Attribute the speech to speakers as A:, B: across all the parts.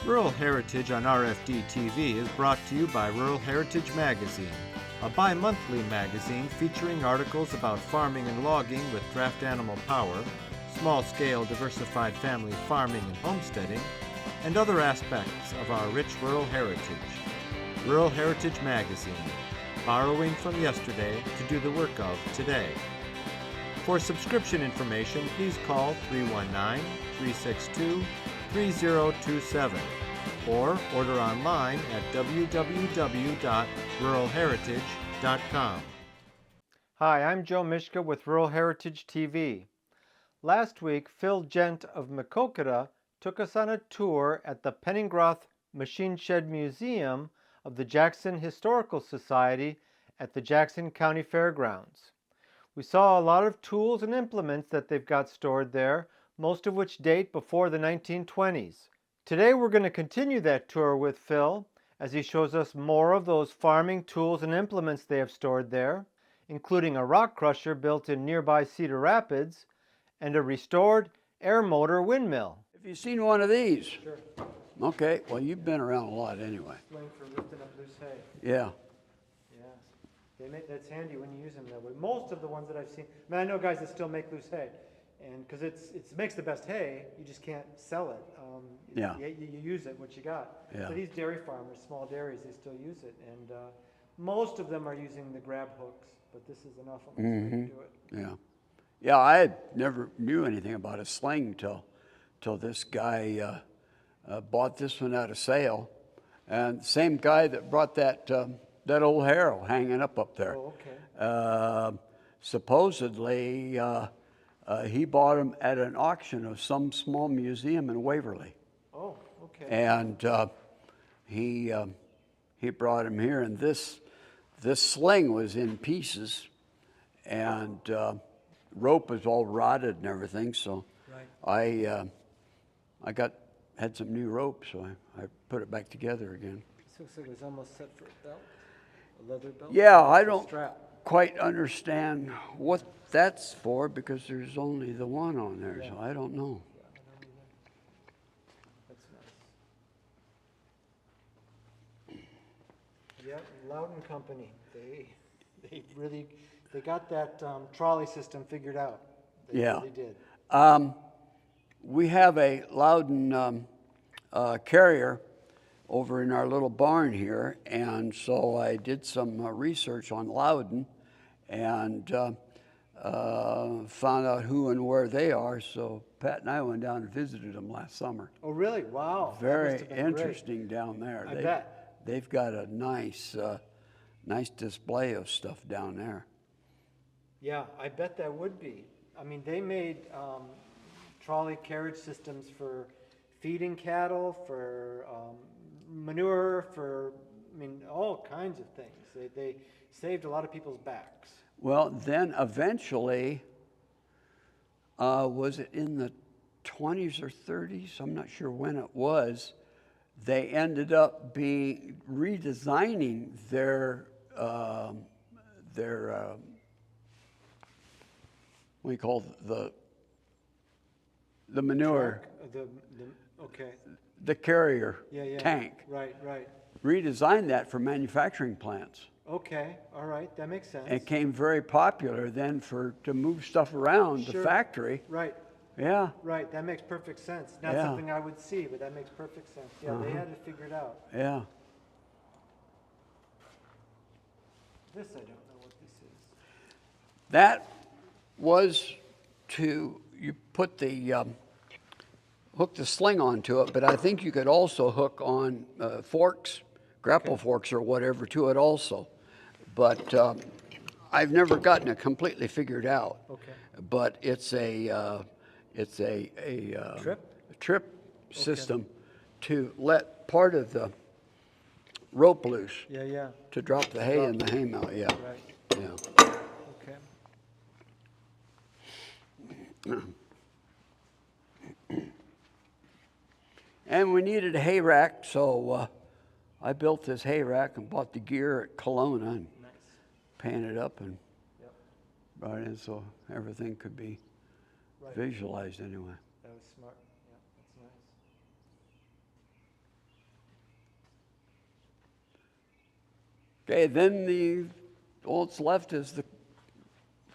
A: Rural Heritage on RFD TV is brought to you by Rural Heritage Magazine, a bi-monthly magazine featuring articles about farming and logging with draft animal power, small-scale diversified family farming and homesteading, and other aspects of our rich rural heritage. Rural Heritage Magazine, borrowing from yesterday to do the work of today. For subscription information, please call 319-362-3027 or order online at www.ruralheritage.com. Hi, I'm Joe Mishka with Rural Heritage TV. Last week, Phil Gent of Maquoketa took us on a tour at the Penningroth Machine Shed Museum of the Jackson Historical Society at the Jackson County Fairgrounds. We saw a lot of tools and implements that they've got stored there, most of which date before the 1920s. Today we're going to continue that tour with Phil as he shows us more of those farming tools and implements they have stored there, including a rock crusher built in nearby Cedar Rapids and a restored air motor windmill.
B: Have you seen one of these?
A: Sure.
B: Okay, well, you've been around a lot anyway.
A: Sling for lifting up loose hay.
B: Yeah.
A: That's handy when you use them that way. Most of the ones that I've seen, I mean, I know guys that still make loose hay, and because it makes the best hay, you just can't sell it.
B: Yeah.
A: You use it, what you got.
B: Yeah.
A: So these dairy farmers, small dairies, they still use it, and most of them are using the grab hooks, but this is enough of them to do it.
B: Yeah. Yeah, I never knew anything about a sling till this guy bought this one at a sale, and the same guy that brought that old harrow hanging up there.
A: Oh, okay.
B: Supposedly, he bought them at an auction of some small museum in Waverly.
A: Oh, okay.
B: And he brought him here, and this sling was in pieces, and rope was all rotted and everything. So
A: Right.
B: I had some new rope, so I put it back together again.
A: This looks like it was almost set for a belt, a leather belt.
B: Yeah, I don't
A: Strap.
B: quite understand what that's for because there's only the one on there, so I don't know.
A: Yeah, I don't either. That's nice. Yeah, Loudon Company. They got that trolley system figured out. They
B: Yeah.
A: really did.
B: We have a Loudon carrier over in our little barn here, and so I did some research on Loudon and found out who and where they are. So Pat and I went down and visited them last summer.
A: Oh, really? Wow. That
B: Very
A: must have been
B: interesting down there.
A: I bet.
B: They've got a nice display of stuff down there.
A: Yeah, I bet that would be. I mean, they made trolley carriage systems for feeding cattle, for manure, for all kinds of things. They saved a lot of people's backs.
B: Well, then eventually, was it in the 20s or 30s? I'm not sure when it was. They ended up redesigning their what do you call the manure?
A: Okay.
B: The carrier
A: Yeah.
B: tank.
A: Right.
B: Redesigned that for manufacturing plants.
A: Okay. All right. That makes sense.
B: It became very popular then to move stuff around the factory.
A: Right.
B: Yeah.
A: Right. That makes perfect sense. Not
B: Yeah.
A: something I would see, but that makes perfect sense. Yeah, they had it figured out.
B: Yeah.
A: This I don't know what this is.
B: That was you put the hook the sling onto it, but I think you could also hook on forks, grapple forks or whatever to it also. But I've never gotten it completely figured out.
A: Okay.
B: But it's a trip system to let part of the rope loose
A: Yeah.
B: to drop the hay in the hay mow. Yeah.
A: Right.
B: Yeah.
A: Okay.
B: And we needed a hay rack, so I built this hay rack and bought the gear at Kelowna and painted up and brought it in so everything could be visualized anyway.
A: That was smart. Yeah, that's
B: Okay, then all that's left is the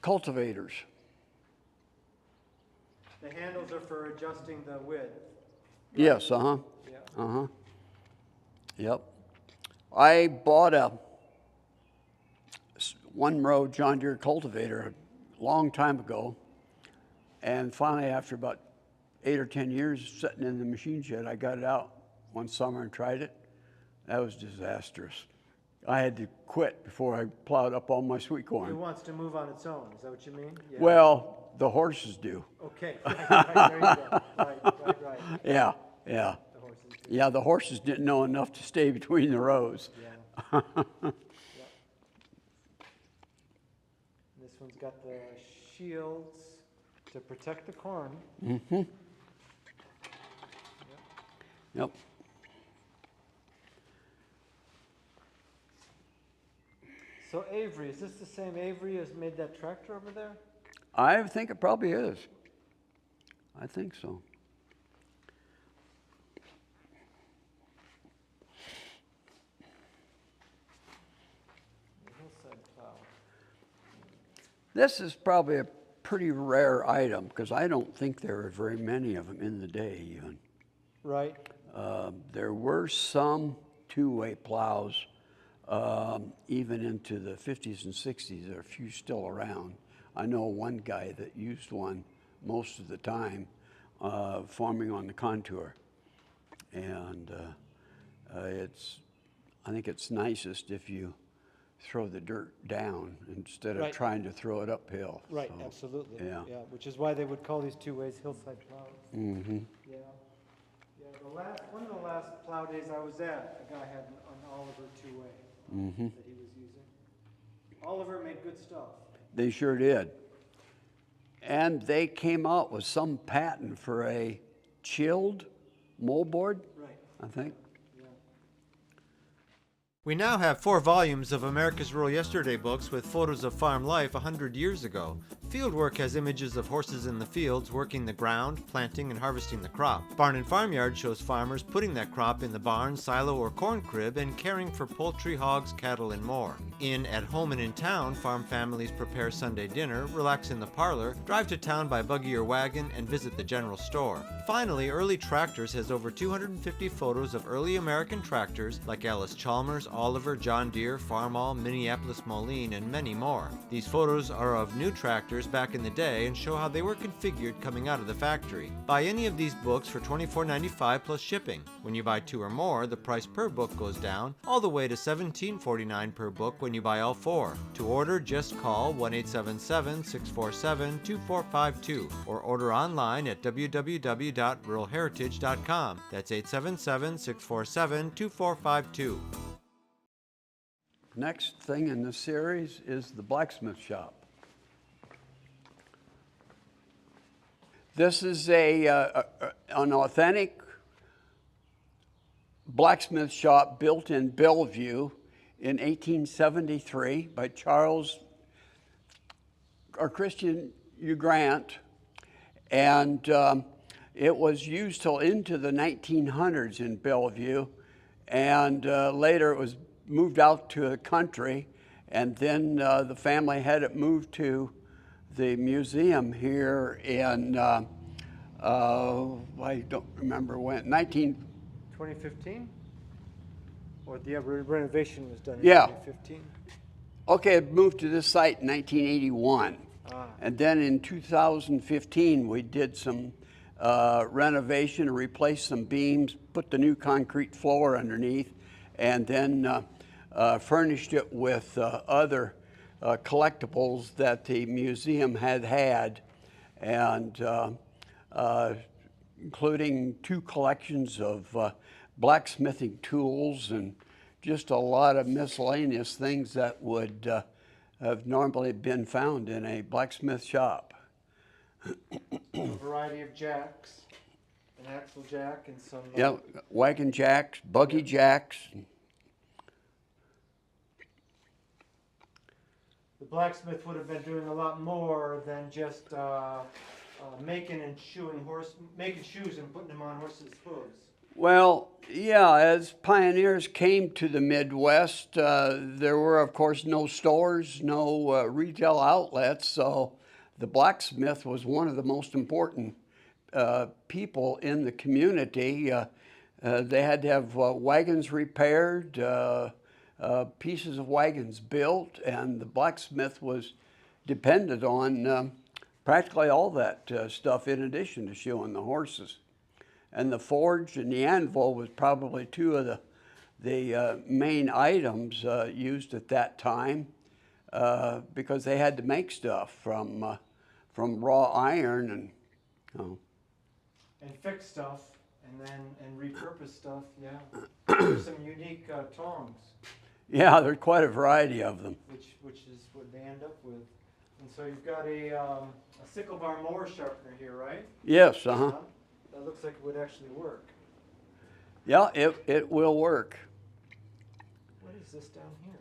B: cultivators.
A: The handles are for adjusting the width.
B: Yes,
A: Yeah.
B: Yep. I bought a one-row John Deere cultivator a long time ago, and finally, after about 8 or 10 years sitting in the machine shed, I got it out one summer and tried it. That was disastrous. I had to quit before I plowed up all my sweet
A: It
B: corn.
A: wants to move on its own. Is that what you mean? Yeah.
B: Well, the horses do.
A: Okay. Right, there you go. Right.
B: Yeah.
A: The horses do.
B: Yeah, the horses didn't know enough to stay between the rows.
A: Yeah. Yep. This one's got the shields to protect the corn.
B: Mm-hmm. Yep.
A: So Avery, is this the same Avery as made that tractor over there?
B: I think it probably is. I think so.
A: The hillside plow.
B: This is probably a pretty rare item because I don't think there are very many of them in the day even.
A: Right.
B: There were some two-way plows even into the 50s and 60s. There are a few still around. I know one guy that used one most of the time farming on the contour. And I think it's nicest if you throw the dirt down instead of
A: Right.
B: trying to throw it uphill.
A: Right,
B: So,
A: absolutely.
B: yeah.
A: Which is why they would call these two ways hillside plows.
B: Mm-hmm.
A: Yeah. One of the last plow days I was at, a guy had an Oliver two-way
B: Mm-hmm.
A: that he was using. Oliver made good stuff.
B: They sure did. And they came out with some patent for a chilled moldboard,
A: Right.
B: I think.
A: We now have 4 volumes of America's Rural Yesterday books with photos of farm life 100 years ago. Fieldwork has images of horses in the fields working the ground, planting and harvesting the crop. Barn and Farmyard shows farmers putting that crop in the barn, silo, or corn crib and caring for poultry, hogs, cattle, and more. In At Home and in Town, farm families prepare Sunday dinner, relax in the parlor, drive to town by buggy or wagon, and visit the general store. Finally, Early Tractors has over 250 photos of early American tractors like Alice Chalmers, Oliver, John Deere, Farmall, Minneapolis Moline, and many more. These photos are of new tractors back in the day and show how they were configured coming out of the factory. Buy any of these books for $24.95 plus shipping. When you buy 2 or more, the price per book goes down, all the way to $17.49 per book when you buy all 4. To order, just call 1-877-647-2452 or order online at www.ruralheritage.com. That's 877-647-2452.
B: Next thing in the series is the Blacksmith Shop. This is an authentic blacksmith shop built in Bellevue in 1873 by Charles or Christian U. Grant, and it was used till into the 1900s in Bellevue, and later it was moved out to the country, and then the family had it moved to the museum here in, I don't remember when,
A: 2015? Or the renovation was done in
B: Yeah.
A: 2015?
B: Okay, it moved to this site in 1981. And then in 2015, we did some renovation, replaced some beams, put the new concrete floor underneath, and then furnished it with other collectibles that the museum had, and including 2 collections of blacksmithing tools and just a lot of miscellaneous things that would have normally been found in a blacksmith shop.
A: A variety of jacks, an axle jack and some...
B: Yeah, wagon jacks, buggy jacks.
A: The blacksmith would have been doing a lot more than just making shoes and putting them on horses' hooves.
B: Well, yeah, as pioneers came to the Midwest, there were, of course, no stores, no retail outlets, so the blacksmith was one of the most important people in the community. They had to have wagons repaired, pieces of wagons built, and the blacksmith was dependent on practically all that stuff in addition to shoeing the horses. And the forge and the anvil was probably two of the main items used at that time because they had to make stuff from raw iron and
A: And fix stuff, and repurpose stuff. Yeah, there's some unique tongs,
B: yeah, there's quite a variety of them.
A: which is what they end up with. And so you've got a sickle bar mower sharpener here, right?
B: Yes,
A: That looks like it would actually work.
B: Yeah, it will work.
A: What is this down here?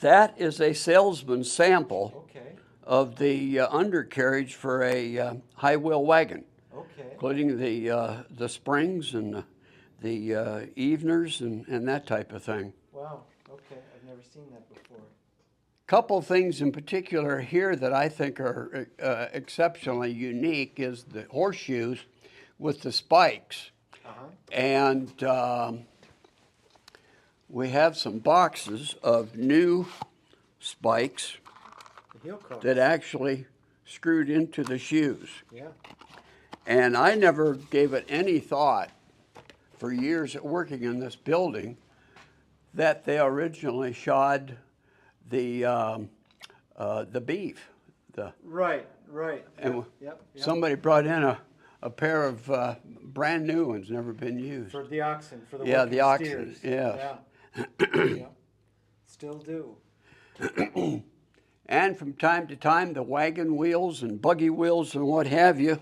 B: That is a salesman's sample
A: Okay,
B: of the undercarriage for a high wheel wagon,
A: okay.
B: including the springs and the eveners and that type of thing.
A: Wow, okay, I've never seen that before.
B: Couple things in particular here that I think are exceptionally unique is the horseshoes with the spikes.
A: Uh-huh.
B: And we have some boxes of new spikes
A: The heel cuffs.
B: that actually screwed into the shoes.
A: Yeah,
B: And I never gave it any thought for years working in this building that they originally shod the beef.
A: right.
B: And
A: Yep.
B: somebody brought in a pair of brand new ones, never been used.
A: For the oxen, for the
B: Yeah,
A: working
B: the oxen,
A: steers.
B: yes.
A: Yeah. Still do.
B: And from time to time, the wagon wheels and buggy wheels and what have you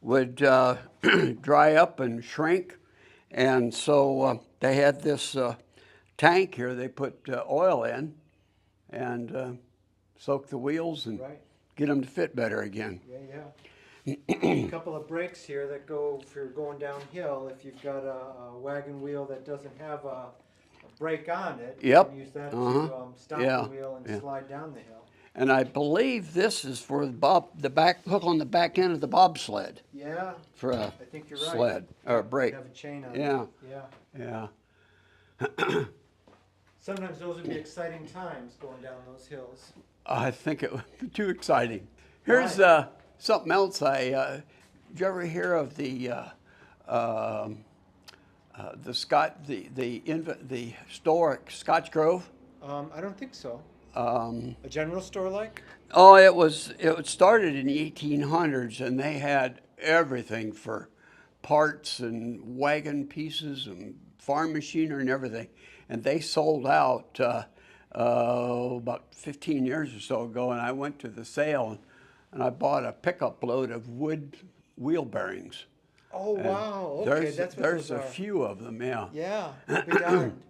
B: would dry up and shrink. And so they had this tank here they put oil in and soak the wheels and
A: Right.
B: get them to fit better again.
A: Yeah. A couple of brakes here that go if you're going downhill. If you've got a wagon wheel that doesn't have a brake on it, you
B: Yep.
A: can use that
B: Uh-huh.
A: to stop
B: Yeah.
A: the wheel and
B: Yeah.
A: slide down the hill.
B: And I believe this is for the back hook on the back end of the bobsled
A: Yeah,
B: for a
A: I think you're right.
B: sled or a
A: You'd
B: brake.
A: have a chain on
B: Yeah.
A: it. Yeah.
B: Yeah.
A: Sometimes those would be exciting times going down those hills.
B: I think it would be too exciting. Here's
A: Right.
B: something else. Did you ever hear of the historic Scotch Grove?
A: I don't think so.
B: Um,
A: A general store like?
B: oh, it started in the 1800s, and they had everything for parts and wagon pieces and farm machinery and everything. And they sold out about 15 years or so ago, and I went to the sale and I bought a pickup load of wood wheel bearings.
A: Oh,
B: And
A: wow. Okay, that's what
B: there's
A: those
B: a
A: are.
B: few of them, yeah.
A: Yeah, I'll be darned.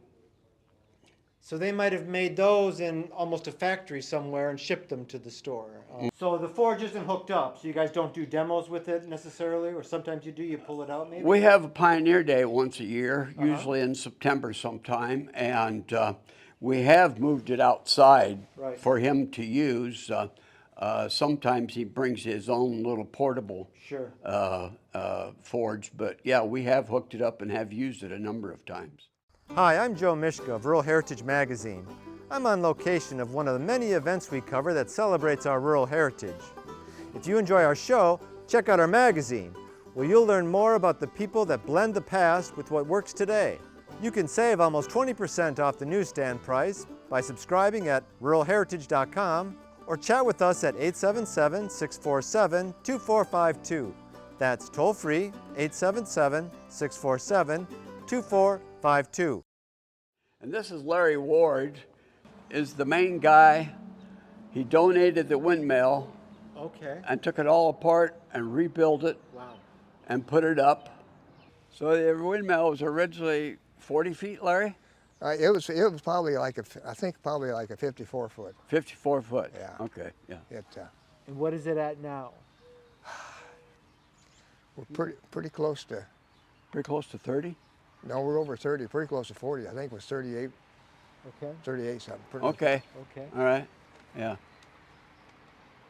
A: So they might have made those in almost a factory somewhere and shipped them to the store. So the forge isn't hooked up, so you guys don't do demos with it necessarily, or sometimes you do, you pull it out maybe?
B: We have a Pioneer Day once a year,
A: Uh-huh.
B: usually in September sometime, and we have moved it outside
A: Right.
B: for him to use. Sometimes he brings his own little portable
A: Sure.
B: forge, but yeah, we have hooked it up and have used it a number of times.
A: Hi, I'm Joe Mishka of Rural Heritage Magazine. I'm on location of one of the many events we cover that celebrates our rural heritage. If you enjoy our show, check out our magazine, where you'll learn more about the people that blend the past with what works today. You can save almost 20% off the newsstand price by subscribing at ruralheritage.com or chat with us at 877-647-2452. That's toll free, 877-647-2452.
B: And this is Larry Ward, is the main guy. He donated the windmill
A: Okay.
B: and took it all apart and rebuilt it
A: Wow.
B: and put it up. So the windmill was originally 40 feet, Larry?
C: It was probably like I think probably like a 54 foot.
B: 54 foot.
C: Yeah.
B: Okay, yeah.
A: And what is it at now?
C: We're pretty close to.
B: Pretty close to 30?
C: No, we're over 30, pretty close to 40. I think it was 38,
A: Okay.
C: 38 something. Pretty
B: Okay.
A: Okay.
B: All right. Yeah.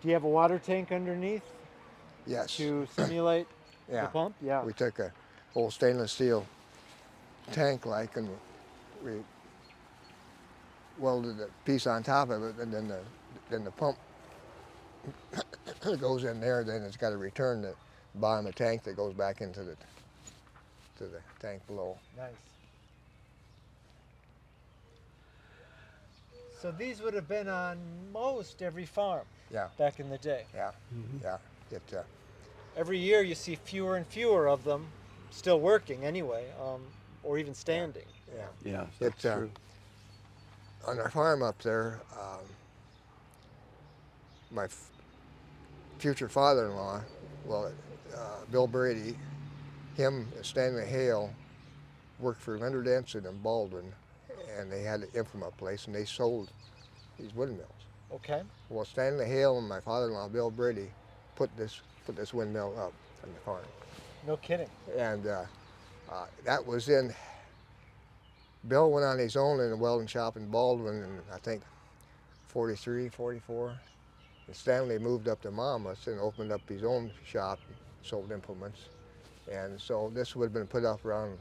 A: Do you have a water tank underneath
C: Yes.
A: to simulate
C: Yeah.
A: the pump? Yeah.
C: We took a old stainless steel tank and we welded a piece on top of it, and then the pump goes in there. Then it's got to return the bottom of the tank that goes back into the tank below.
A: Nice. So these would have been on most every farm
C: Yeah.
A: back in the day.
C: Yeah. Yeah. It.
A: Every year you see fewer and fewer of them still working anyway, or even standing.
C: Yeah.
B: Yeah. That's true.
C: On our farm up there, my future father-in-law, Bill Brady, him and Stanley Hale worked for Leonard Ensign in Baldwin, and they had an Infoma place, and they sold these windmills.
A: Okay.
C: Well, Stanley Hale and my father-in-law, Bill Brady, put this windmill up on the farm.
A: No kidding.
C: And that was in, Bill went on his own in a welding shop in Baldwin in, I think, 43, 44. And Stanley moved up to Monmouth and opened up his own shop, sold implements. And so this would have been put up around,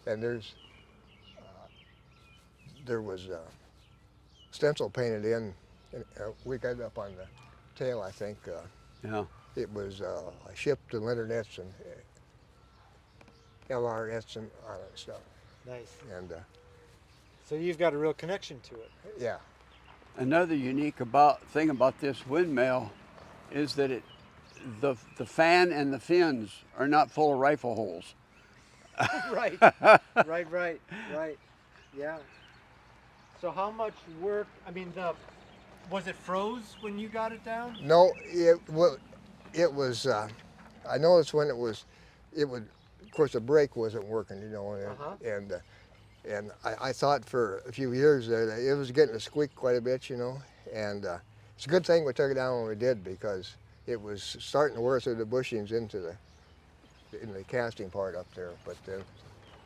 C: and there was stencil painted in, and we got it up on the tail, I think.
B: Yeah.
C: It was shipped to Leonard Ensign, LR Ensign on it and stuff.
A: Nice.
C: And
A: So you've got a real connection to it.
C: yeah,
B: Another unique thing about this windmill is that the fan and the fins are not full of rifle holes.
A: Right. Right. Yeah. So how much work? I mean, was it froze when you got it down?
C: no, it was. I noticed when it would. Of course, the brake wasn't working, and I thought for a few years there that it was getting to squeak quite a bit, and it's a good thing we took it down when we did, because it was starting to wear through the bushings into the casting part up there. But then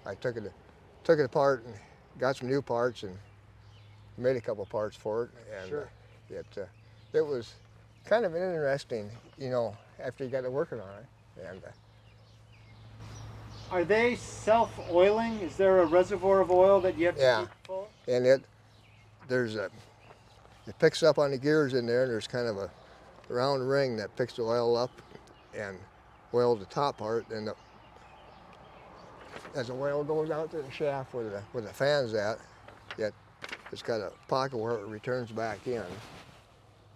C: I took it apart and got some new parts and made a couple parts for it, and
A: Sure.
C: It was kind of interesting, after you got to working on it. And
A: Are they self-oiling? Is there a reservoir of oil that you have to
C: Yeah.
A: keep full?
C: and it picks up on the gears in there, and there's kind of a round ring that picks the oil up and oils the top part, and as the oil goes out to the shaft where the fan's at, it's got a pocket where it returns back in,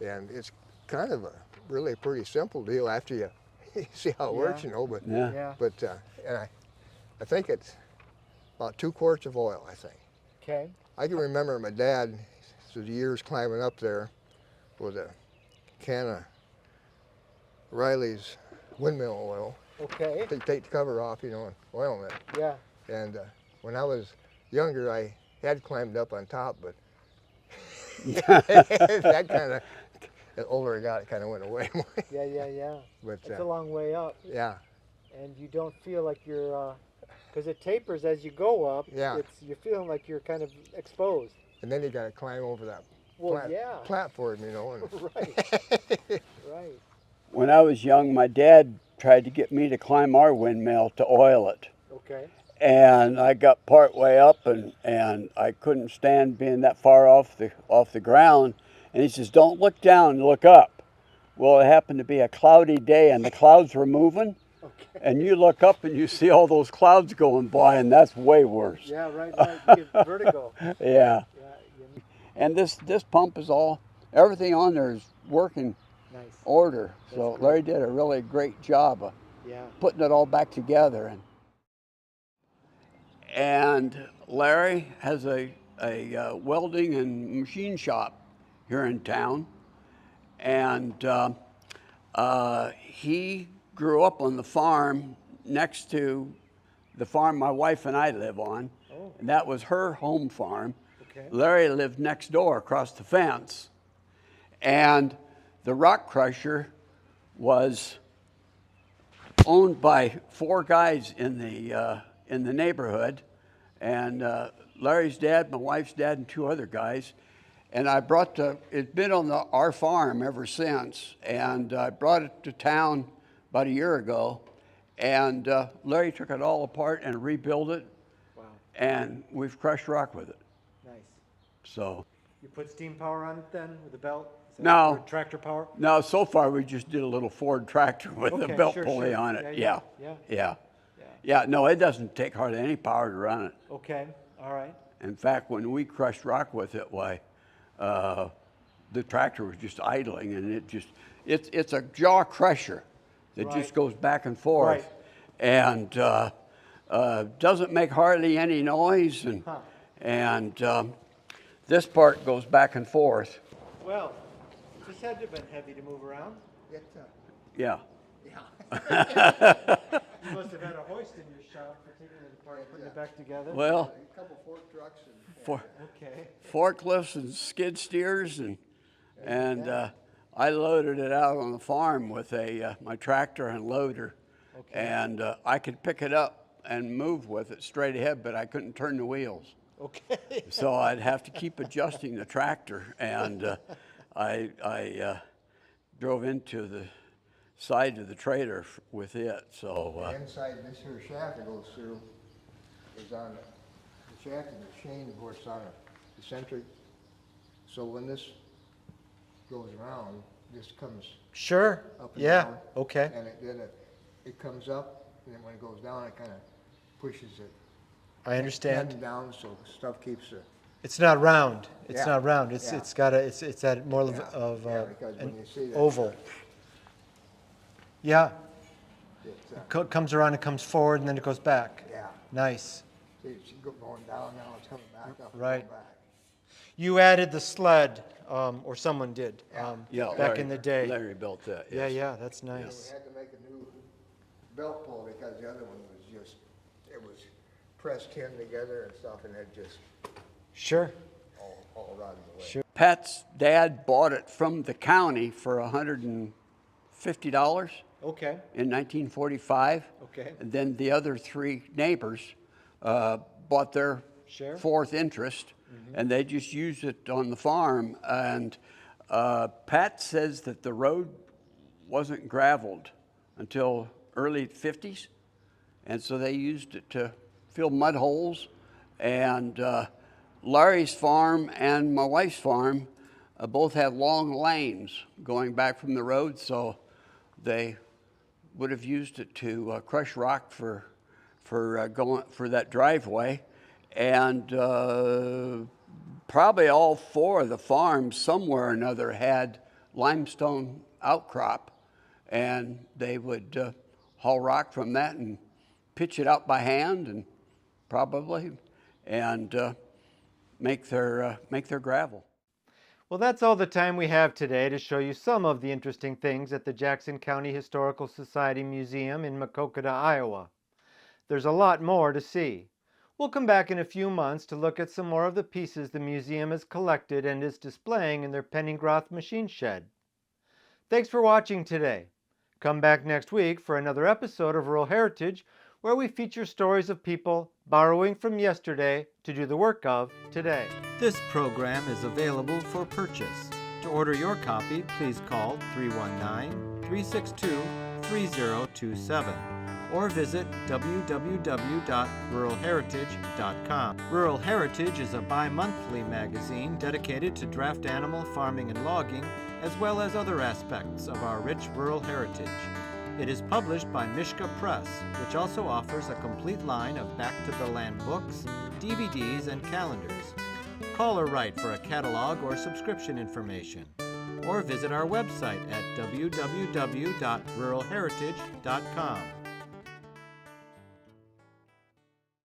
C: and it's kind of a really pretty simple deal after you see how it works, but
B: Yeah.
A: Yeah.
C: but and I think it's about 2 quarts of oil, I think.
A: Okay.
C: I can remember my dad, through the years climbing up there, with a can of Riley's windmill oil.
A: Okay.
C: Take the cover off, and oil in it.
A: Yeah.
C: And when I was younger, I had climbed up on top, but that kind of, the older I got, it kind of went away.
A: Yeah.
C: But
A: It's a long way up,
C: yeah,
A: and you don't feel like you're, because it tapers as you go up.
C: Yeah.
A: You're feeling like you're kind of exposed.
C: and then you got to climb over that platform, And
A: Right. Right.
B: When I was young, my dad tried to get me to climb our windmill to oil it.
A: Okay.
B: And I got part way up, and I couldn't stand being that far off the ground. And he says, "Don't look down, look up." Well, it happened to be a cloudy day, and the clouds were moving.
A: Okay.
B: And you look up and you see all those clouds going by, and that's way worse.
A: Yeah. Right. You get vertigo.
B: Yeah.
A: Yeah.
B: And this pump is everything on there is working
A: Nice.
B: order. So
A: great.
B: Larry did a really great job of
A: Yeah.
B: putting it all back together. And Larry has a welding and machine shop here in town. And he grew up on the farm next to the farm my wife and I live on.
A: Oh.
B: And that was her home farm.
A: Okay.
B: Larry lived next door across the fence. And the rock crusher was owned by 4 guys in in the neighborhood, and Larry's dad, my wife's dad, and 2 other guys. And I brought it's been on our farm ever since, and I brought it to town about a year ago, and Larry took it all apart and rebuilt it.
A: Wow.
B: And we've crushed rock with it.
A: Nice.
B: So.
A: You put steam power on it then with the belt? Is that
B: No.
A: for tractor power?
B: No, so far we just did a little Ford tractor with a
A: Okay,
B: belt
A: sure,
B: pulley
A: sure.
B: on it.
A: Yeah.
B: Yeah, no, it doesn't take hardly any power to run it.
A: Okay, all right.
B: In fact, when we crushed rock with it, the tractor was just idling, and it's a jaw crusher that
A: Right.
B: just goes back and forth.
A: Right.
B: And doesn't make hardly any noise, and this part goes back and forth.
A: Well, this had to have been heavy to move around.
B: Yeah.
A: You must have had a hoist in your shop for taking it apart and putting it back together.
B: Well,
C: A couple fork trucks and
A: Okay.
B: forklifts and skid steers, and I loaded it out on the farm with my tractor and loader, and I could pick it up and move with it straight ahead, but I couldn't turn the wheels.
A: Okay.
B: So I'd have to keep adjusting the tractor, and I drove into the side of the trailer with it. So
C: inside this here shaft that goes through is on the shaft and the chain, of course, on a eccentric. So when this goes around, this comes
A: Sure.
C: up and
A: Yeah.
C: down.
A: Okay.
C: And then it comes up, and then when it goes down, it kind of pushes it
A: I understand.
C: head down, so stuff keeps it.
A: It's not round. It's
C: Yeah.
A: not round. It's
C: Yeah.
A: it's got a it's at more
C: Yeah.
A: of
C: Yeah, because when
A: an
C: you see that,
A: oval. Yeah.
C: It's,
A: Comes around and comes forward and then it goes back.
C: yeah,
A: Nice.
C: it's going down now, it's coming back up and
A: Right.
C: going back.
A: You added the sled, or someone did,
B: yeah,
A: back
B: Larry,
A: in the day.
B: Larry built that.
A: Yeah,
B: Yes.
A: yeah, that's
C: We
A: nice.
C: had to make a new belt pull because the other one was just, it was pressed in together and stuff, and it just
A: Sure.
C: all rotted away.
A: Sure.
B: Pat's dad bought it from the county for $150
A: Okay.
B: in 1945.
A: Okay.
B: And then the other 3 neighbors bought their
A: Share?
B: 4th interest, and they just used it on the farm. And Pat says that the road wasn't graveled until early 50s, and so they used it to fill mud holes. And Larry's farm and my wife's farm both have long lanes going back from the road, so they would have used it to crush rock for that driveway. And probably all 4 of the farms somewhere or another had limestone outcrop, and they would haul rock from that and pitch it out by hand, and probably, and make their gravel.
A: Well, that's all the time we have today to show you some of the interesting things at the Jackson County Historical Society Museum in Maquoketa, Iowa. There's a lot more to see. We'll come back in a few months to look at some more of the pieces the museum has collected and is displaying in their Penningroth Machine Shed. Thanks for watching today. Come back next week for another episode of Rural Heritage, where we feature stories of people borrowing from yesterday to do the work of today. This program is available for purchase. To order your copy, please call 319-362-3027 or visit www.ruralheritage.com. Rural Heritage is a bi-monthly magazine dedicated to draft animal farming and logging, as well as other aspects of our rich rural heritage. It is published by Mishka Press, which also offers a complete line of back-to-the-land books, DVDs, and calendars. Call or write for a catalog or subscription information, or visit our website at www.ruralheritage.com.